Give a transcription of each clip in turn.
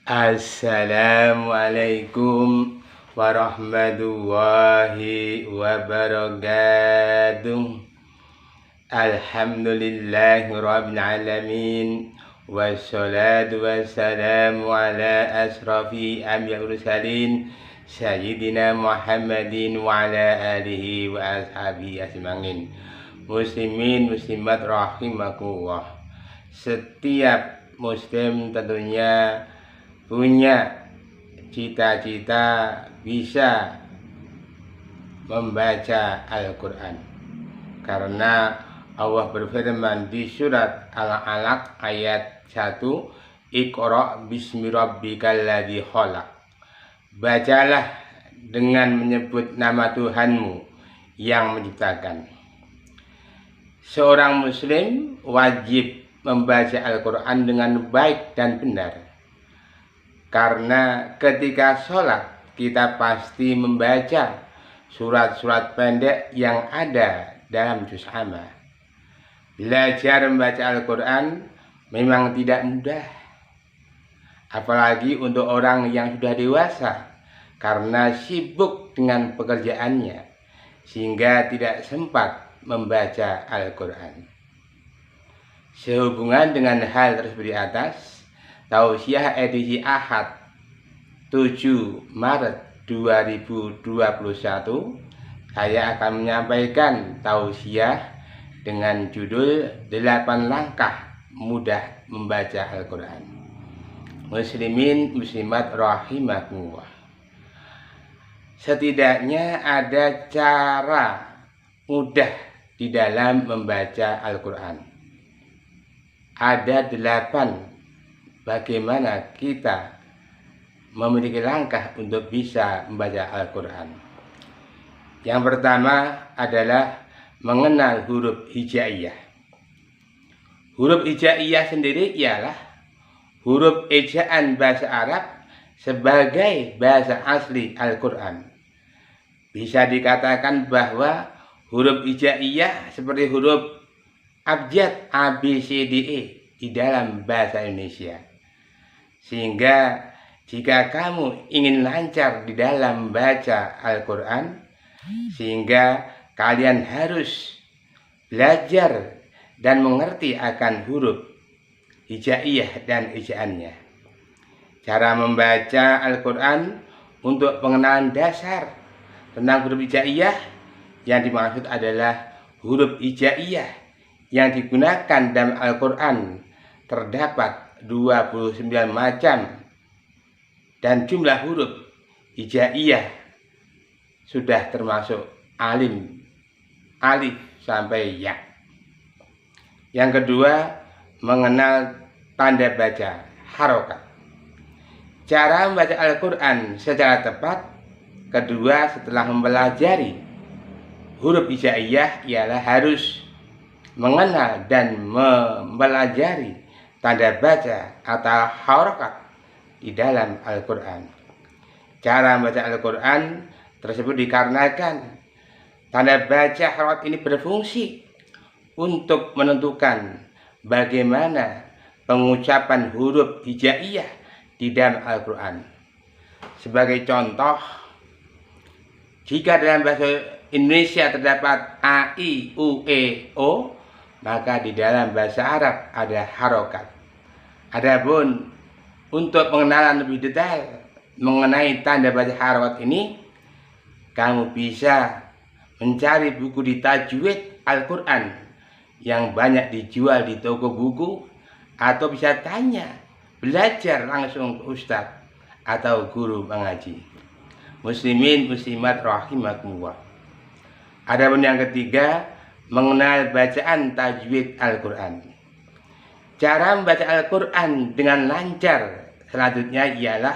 Assalamualaikum warahmatullahi wabarakatuh. Alhamdulillahirabbil alamin. Wassalatu wassalamu ala asrafi anbiya'il mursalin sayyidina Muhammadin wa ala alihi wa ashabihi ajmain. Muslimin muslimat rahimakumullah. Setiap muslim tentunya punya cita-cita bisa membaca Al-Quran, karena Allah berfirman di surat Al-Alaq ayat 1, Iqra bismi rabbikal ladzi khalaq. Bacalah dengan menyebut nama Tuhanmu yang menciptakan. Seorang muslim wajib membaca Al-Quran dengan baik dan benar, karena ketika sholat kita pasti membaca surat-surat pendek yang ada dalam juz amma. Belajar membaca Al-Quran memang tidak mudah, apalagi untuk orang yang sudah dewasa, karena sibuk dengan pekerjaannya sehingga tidak sempat membaca Al-Quran. Sehubungan dengan hal tersebut di atas, Tausiah edisi Ahad 7 Maret 2021, saya akan menyampaikan tausiah dengan judul 8 langkah mudah membaca Al-Quran. Muslimin muslimat rahimakumullah. Setidaknya ada cara mudah di dalam membaca Al-Quran. Ada 8 bagaimana kita memiliki langkah untuk bisa membaca Al-Quran. Yang pertama adalah mengenal huruf hijaiyah. Huruf hijaiyah sendiri ialah huruf ejaan bahasa Arab sebagai bahasa asli Al-Quran. Bisa dikatakan bahwa huruf hijaiyah seperti huruf abjad A, B, C, D, E di dalam bahasa Indonesia. Sehingga jika kamu ingin lancar di dalam baca Al-Quran, sehingga kalian harus belajar dan mengerti akan huruf hijaiyah dan ejaannya. Cara membaca Al-Quran untuk pengenalan dasar tentang huruf hijaiyah, yang dimaksud adalah huruf hijaiyah yang digunakan dalam Al-Quran terdapat 29 macam, dan jumlah huruf hijaiyah sudah termasuk alif sampai ya. Yang kedua, mengenal tanda baca harokat. Cara membaca Al-Quran secara tepat kedua setelah mempelajari huruf hijaiyah ialah harus mengenal dan mempelajari tanda baca atau harokat di dalam Al-Quran. Cara membaca Al-Quran tersebut dikarenakan tanda baca harokat ini berfungsi untuk menentukan bagaimana pengucapan huruf hijaiyah di dalam Al-Quran. Sebagai contoh, jika dalam bahasa Indonesia terdapat A, I, U, E, O, maka di dalam bahasa Arab ada harokat. Adapun untuk pengenalan lebih detail mengenai tanda baca harokat ini, kamu bisa mencari buku di tajwid Al-Quran yang banyak dijual di toko buku, atau bisa tanya belajar langsung ke ustadz atau guru mengaji. Muslimin muslimat rahimakumullah. Adapun yang ketiga, mengenal bacaan tajwid Al-Quran. Cara membaca Al-Quran dengan lancar selanjutnya ialah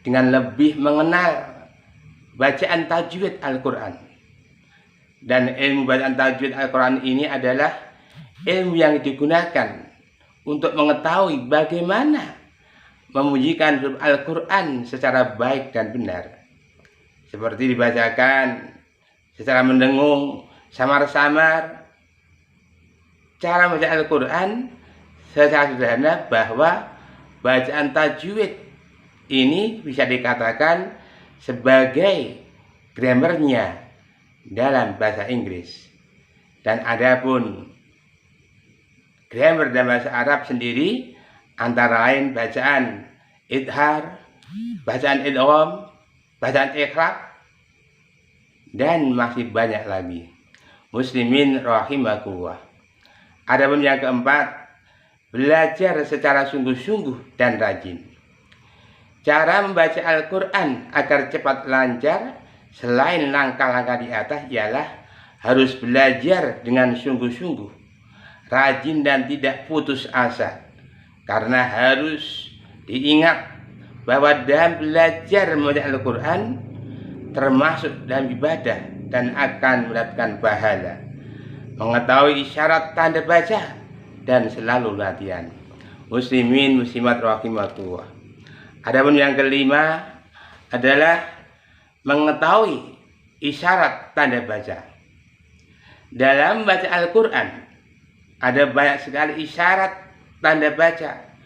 dengan lebih mengenal bacaan tajwid Al-Quran. Dan ilmu bacaan tajwid Al-Quran ini adalah ilmu yang digunakan untuk mengetahui bagaimana memujikan huruf Al-Quran secara baik dan benar. Seperti dibacakan secara mendengung, samar-samar. Cara membaca Al-Quran secara sederhana bahwa bacaan tajwid ini bisa dikatakan sebagai grammarnya dalam bahasa Inggris. Dan adapun grammar dalam bahasa Arab sendiri antara lain bacaan idhar, bacaan idgham, bacaan ikhram, dan masih banyak lagi. Muslimin rahimakumullah. Adapun yang keempat, belajar secara sungguh-sungguh dan rajin. Cara membaca Al-Quran agar cepat lancar selain langkah-langkah di atas ialah harus belajar dengan sungguh-sungguh, rajin dan tidak putus asa. Karena harus diingat bahwa dalam belajar membaca Al-Quran termasuk dalam ibadah dan akan mendapatkan pahala. Mengetahui isyarat tanda baca dan selalu latihan. Muslimin muslimat rahimakumullah. Adapun yang kelima adalah mengetahui isyarat tanda baca. Dalam baca Al-Quran ada banyak sekali isyarat tanda baca.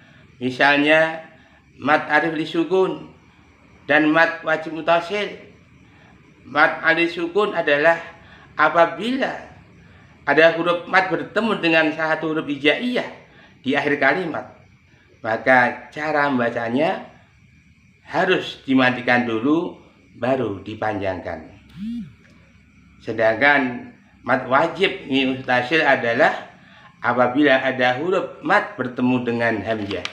Misalnya mad alif lisukun dan mad wajib mutasil. Mad alif sukun adalah apabila ada huruf mad bertemu dengan salah satu huruf hijaiyah di akhir kalimat, maka cara membacanya harus dimatikan dulu baru dipanjangkan. Sedangkan mad wajib mutasil adalah apabila ada huruf mad bertemu dengan hamzah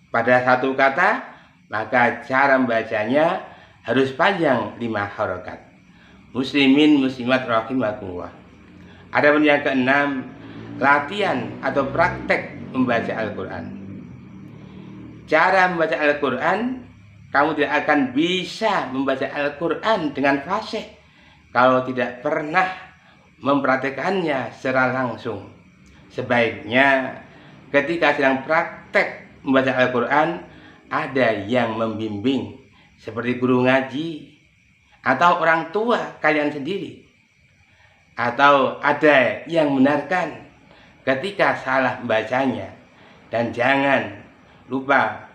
pada satu kata, maka cara membacanya harus panjang 5 harokat. Muslimin muslimat rahimakumullah. Adapun yang keenam, latihan atau praktek membaca Al-Quran. Cara membaca Al-Quran, kamu tidak akan bisa membaca Al-Quran dengan fasih kalau tidak pernah mempraktekannya secara langsung. Sebaiknya ketika sedang praktek membaca Al-Quran, ada yang membimbing seperti guru ngaji atau orang tua kalian sendiri, atau ada yang benarkan ketika salah membacanya. Dan jangan lupa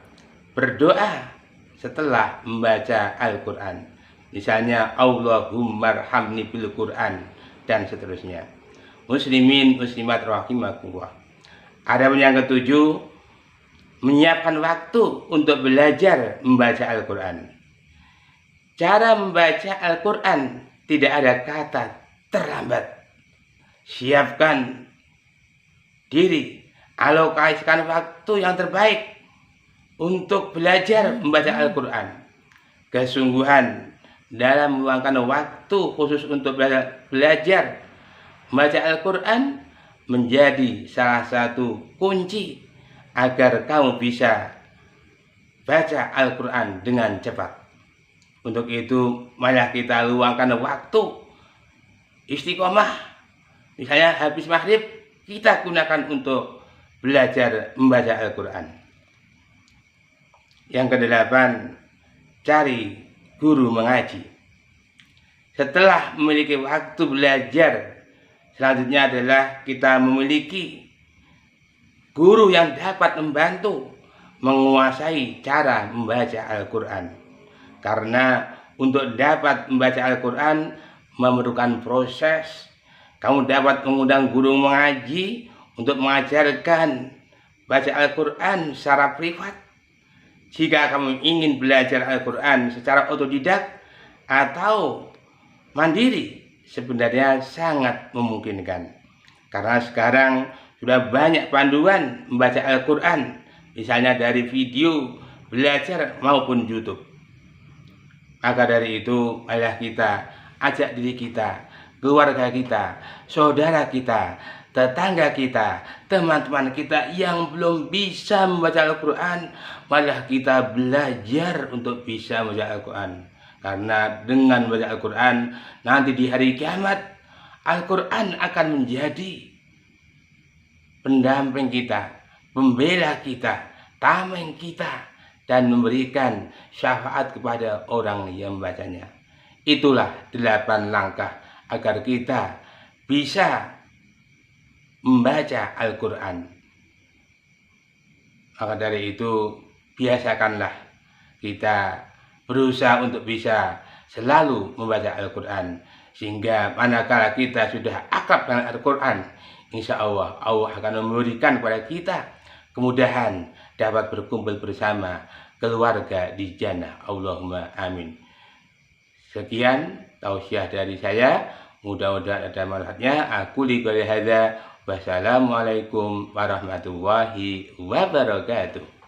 berdoa setelah membaca Al-Quran. Misalnya Allahummarhamni bil Quran dan seterusnya. Muslimin muslimat rahimakumullah. Adapun yang ketujuh, menyiapkan waktu untuk belajar membaca Al-Quran. Cara membaca Al-Quran tidak ada kata terlambat. Siapkan diri, alokasikan waktu yang terbaik untuk belajar membaca Al-Quran. Kesungguhan dalam meluangkan waktu khusus untuk belajar membaca Al-Quran menjadi salah satu kunci agar kamu bisa baca Al-Quran dengan cepat. Untuk itu, marilah kita luangkan waktu istiqomah. Misalnya habis maghrib, kita gunakan untuk belajar membaca Al-Quran. Yang kedelapan, cari guru mengaji. Setelah memiliki waktu belajar, selanjutnya adalah kita memiliki guru yang dapat membantu menguasai cara membaca Al-Quran. Karena untuk dapat membaca Al-Quran memerlukan proses. Kamu dapat mengundang guru mengaji untuk mengajarkan baca Al-Quran secara privat. Jika kamu ingin belajar Al-Quran secara otodidak atau mandiri, sebenarnya sangat memungkinkan. Karena sekarang sudah banyak panduan membaca Al-Quran, misalnya dari video, belajar maupun YouTube. Maka dari itu, marilah kita ajak diri kita, keluarga kita, saudara kita, tetangga kita, teman-teman kita yang belum bisa membaca Al-Quran, marilah kita belajar untuk bisa membaca Al-Quran. Karena dengan membaca Al-Quran, nanti di hari kiamat, Al-Quran akan menjadi pendamping kita, pembela kita, tameng kita, dan memberikan syafaat kepada orang yang membacanya. Itulah 8 langkah agar kita bisa membaca Al-Quran. Maka dari itu, biasakanlah kita berusaha untuk bisa selalu membaca Al-Quran, sehingga manakala kita sudah akrab dengan Al-Quran, insya Allah Allah akan memberikan kepada kita kemudahan dapat berkumpul bersama keluarga di jannah. Allahumma amin. Sekian tausiah dari saya, mudah-mudahan ada manfaatnya. Aku liqouli hadza. Wassalamualaikum warahmatullahi wabarakatuh.